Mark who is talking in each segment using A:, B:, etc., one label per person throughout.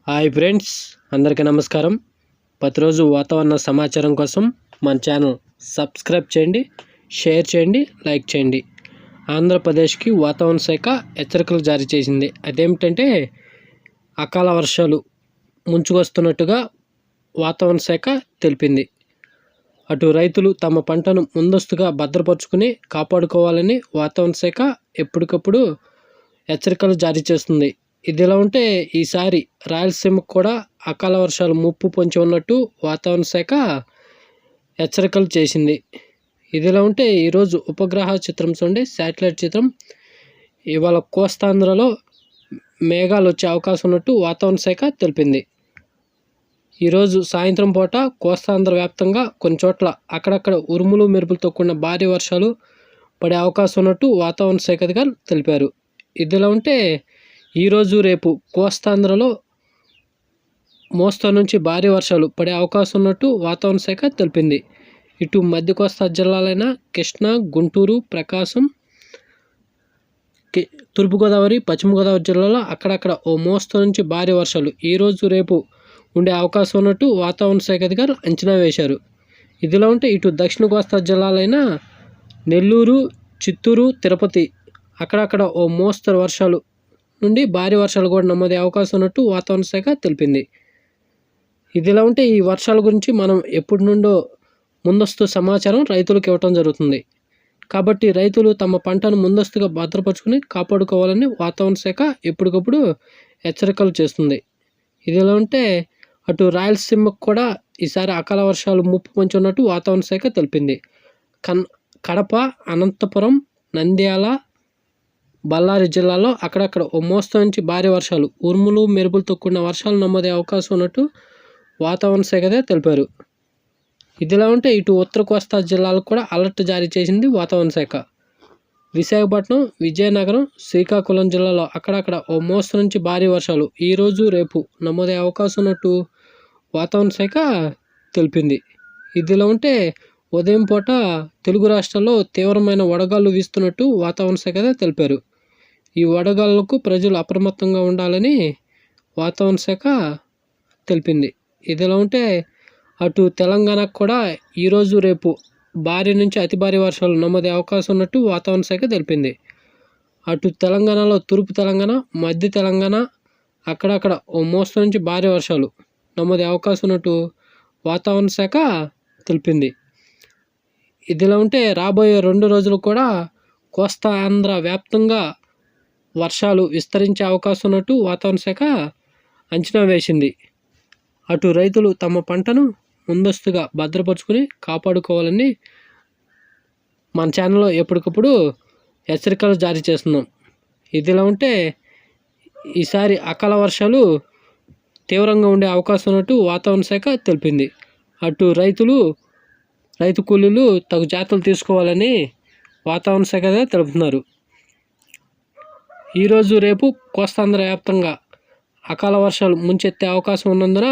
A: Hi friends, అందరికీ నమస్కారం. ప్రతిరోజు వాతావరణ సమాచారం కోసం మన ఛానల్ సబ్స్క్రైబ్ చేయండి, షేర్ చేయండి, లైక్ చేయండి. ఆంధ్రప్రదేశ్కి వాతావరణ శాఖ హెచ్చరికలు జారీ చేసింది. అదేమిటంటే అకాల వర్షాలు ముంచుకొస్తున్నట్టుగా వాతావరణ శాఖ తెలిపింది. అటు రైతులు తమ పంటను ముందస్తుగా భద్రపరుచుకుని కాపాడుకోవాలని వాతావరణ శాఖ ఎప్పటికప్పుడు హెచ్చరికలు జారీ చేస్తుంది. ఇదిలా ఉంటే ఈసారి రాయలసీమకు కూడా అకాల వర్షాలు ముప్పు పొంచి ఉన్నట్టు వాతావరణ శాఖ హెచ్చరికలు చేసింది. ఇదిలా ఉంటే ఈరోజు ఉపగ్రహ చిత్రం చూడండి, శాటిలైట్ చిత్రం. ఇవాళ కోస్తాంధ్రలో మేఘాలు వచ్చే అవకాశం ఉన్నట్టు వాతావరణ శాఖ తెలిపింది. ఈరోజు సాయంత్రం పూట కోస్తాంధ్ర వ్యాప్తంగా కొన్ని చోట్ల అక్కడక్కడ ఉరుములు మెరుపులతో కూడిన భారీ వర్షాలు పడే అవకాశం ఉన్నట్టు వాతావరణ శాఖ అధికారులు తెలిపారు. ఇదిలా ఉంటే ఈరోజు రేపు కోస్తాంధ్రలో మోస్తరు నుంచి భారీ వర్షాలు పడే అవకాశం ఉన్నట్టు వాతావరణ శాఖ తెలిపింది. ఇటు మధ్య కోస్తా జిల్లాలైన కృష్ణా, గుంటూరు, ప్రకాశం, తూర్పుగోదావరి, పశ్చిమ గోదావరి జిల్లాలో అక్కడక్కడ ఓ మోస్తరు నుంచి భారీ వర్షాలు ఈరోజు రేపు ఉండే అవకాశం ఉన్నట్టు వాతావరణ శాఖ అధికారులు అంచనా వేశారు. ఇదిలా ఉంటే ఇటు దక్షిణ కోస్తా జిల్లాలైన నెల్లూరు, చిత్తూరు, తిరుపతి అక్కడక్కడ ఓ మోస్తరు వర్షాలు నుండి భారీ వర్షాలు కూడా నమోదే అవకాశం ఉన్నట్టు వాతావరణ శాఖ తెలిపింది. ఇదిలా ఉంటే ఈ వర్షాల గురించి మనం ఎప్పటి నుండో ముందస్తు సమాచారం రైతులకు ఇవ్వటం జరుగుతుంది. కాబట్టి రైతులు తమ పంటను ముందస్తుగా భద్రపరుచుకుని కాపాడుకోవాలని వాతావరణ శాఖ ఎప్పటికప్పుడు హెచ్చరికలు చేస్తుంది. ఇదిలా ఉంటే అటు రాయలసీమకు కూడా ఈసారి అకాల వర్షాలు ముప్పు పొంచి ఉన్నట్టు వాతావరణ శాఖ తెలిపింది. కడప, అనంతపురం, నంద్యాల, బళ్ళారి జిల్లాలో అక్కడక్కడ ఓ మోస్తరు నుంచి భారీ వర్షాలు, ఉరుములు మెరుపులతో కూడిన వర్షాలు నమోదే అవకాశం ఉన్నట్టు వాతావరణ శాఖ తెలిపారు. ఇదిలా ఉంటే ఇటు ఉత్తర కోస్తా జిల్లాలకు కూడా అలర్ట్ జారీ చేసింది వాతావరణ శాఖ. విశాఖపట్నం, విజయనగరం, శ్రీకాకుళం జిల్లాలో అక్కడక్కడ ఓ మోస్తరు నుంచి భారీ వర్షాలు ఈరోజు రేపు నమోదే అవకాశం ఉన్నట్టు వాతావరణ శాఖ తెలిపింది. ఇదిలా ఉంటే ఉదయం పూట తెలుగు రాష్ట్రాల్లో తీవ్రమైన వడగాళ్ళు వీస్తున్నట్టు వాతావరణ శాఖ తెలిపారు. ఈ వడగాళ్లకు ప్రజలు అప్రమత్తంగా ఉండాలని వాతావరణ శాఖ తెలిపింది. ఇదిలా ఉంటే అటు తెలంగాణకు కూడా ఈరోజు రేపు భారీ నుంచి అతి భారీ వర్షాలు నమోదే అవకాశం ఉన్నట్టు వాతావరణ శాఖ తెలిపింది. అటు తెలంగాణలో తూర్పు తెలంగాణ, మధ్య తెలంగాణ అక్కడక్కడ ఓ మోస్తరు నుంచి భారీ వర్షాలు నమోదే అవకాశం ఉన్నట్టు వాతావరణ శాఖ తెలిపింది. ఇదిలా ఉంటే రాబోయే 2 రోజులు కూడా కోస్తా ఆంధ్ర వ్యాప్తంగా వర్షాలు విస్తరించే అవకాశం ఉన్నట్టు వాతావరణ శాఖ అంచనా వేసింది. అటు రైతులు తమ పంటను ముందస్తుగా భద్రపరుచుకుని కాపాడుకోవాలని మన ఛానల్లో ఎప్పటికప్పుడు హెచ్చరికలు జారీ చేస్తున్నాం. ఇదిలా ఉంటే ఈసారి అకాల వర్షాలు తీవ్రంగా ఉండే అవకాశం ఉన్నట్టు వాతావరణ శాఖ తెలిపింది. అటు రైతు కూలీలు తగు జాగ్రత్తలు తీసుకోవాలని వాతావరణ శాఖ తెలుపుతున్నారు. ఈరోజు రేపు కోస్తాంధ్ర వ్యాప్తంగా అకాల వర్షాలు ముంచెత్తే అవకాశం ఉన్నందున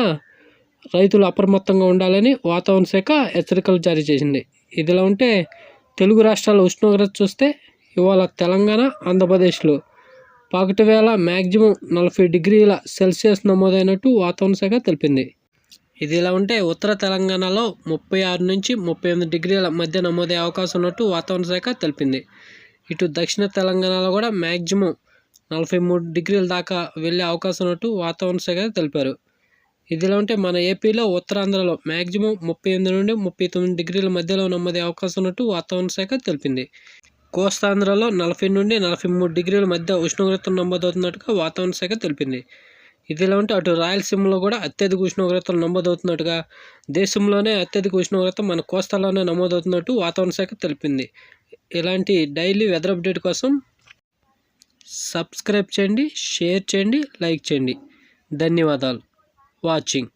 A: రైతులు అప్రమత్తంగా ఉండాలని వాతావరణ శాఖ హెచ్చరికలు జారీ చేసింది. ఇదిలా ఉంటే తెలుగు రాష్ట్రాల ఉష్ణోగ్రత చూస్తే ఇవాళ తెలంగాణ, ఆంధ్రప్రదేశ్లో పగటి వేళ మ్యాక్సిమం 40 డిగ్రీల సెల్సియస్ నమోదైనట్టు వాతావరణ శాఖ తెలిపింది. ఇదిలా ఉంటే ఉత్తర తెలంగాణలో 36 నుంచి 38 డిగ్రీల మధ్య నమోదే అవకాశం ఉన్నట్టు వాతావరణ శాఖ తెలిపింది. ఇటు దక్షిణ తెలంగాణలో కూడా మ్యాక్సిమం 43 డిగ్రీల దాకా వెళ్ళే అవకాశం ఉన్నట్టు వాతావరణ శాఖ తెలిపారు. ఇదిలా ఉంటే మన ఏపీలో ఉత్తరాంధ్రలో మ్యాక్సిమం 38 నుండి 39 డిగ్రీల మధ్యలో నమోదే అవకాశం ఉన్నట్టు వాతావరణ శాఖ తెలిపింది. కోస్తాంధ్రలో 40 నుండి 43 డిగ్రీల మధ్య ఉష్ణోగ్రత నమోదవుతున్నట్టుగా వాతావరణ శాఖ తెలిపింది. ఇదిలా ఉంటే అటు రాయలసీమలో కూడా అత్యధిక ఉష్ణోగ్రతలు నమోదవుతున్నట్టుగా, దేశంలోనే అత్యధిక ఉష్ణోగ్రత మన కోస్తాలోనే నమోదవుతున్నట్టు వాతావరణ శాఖ తెలిపింది. ఇలాంటి డైలీ వెదర్ అప్డేట్ కోసం సబ్స్క్రైబ్ చేయండి, షేర్ చేయండి, లైక్ చేయండి. ధన్యవాదాలు. వాచింగ్.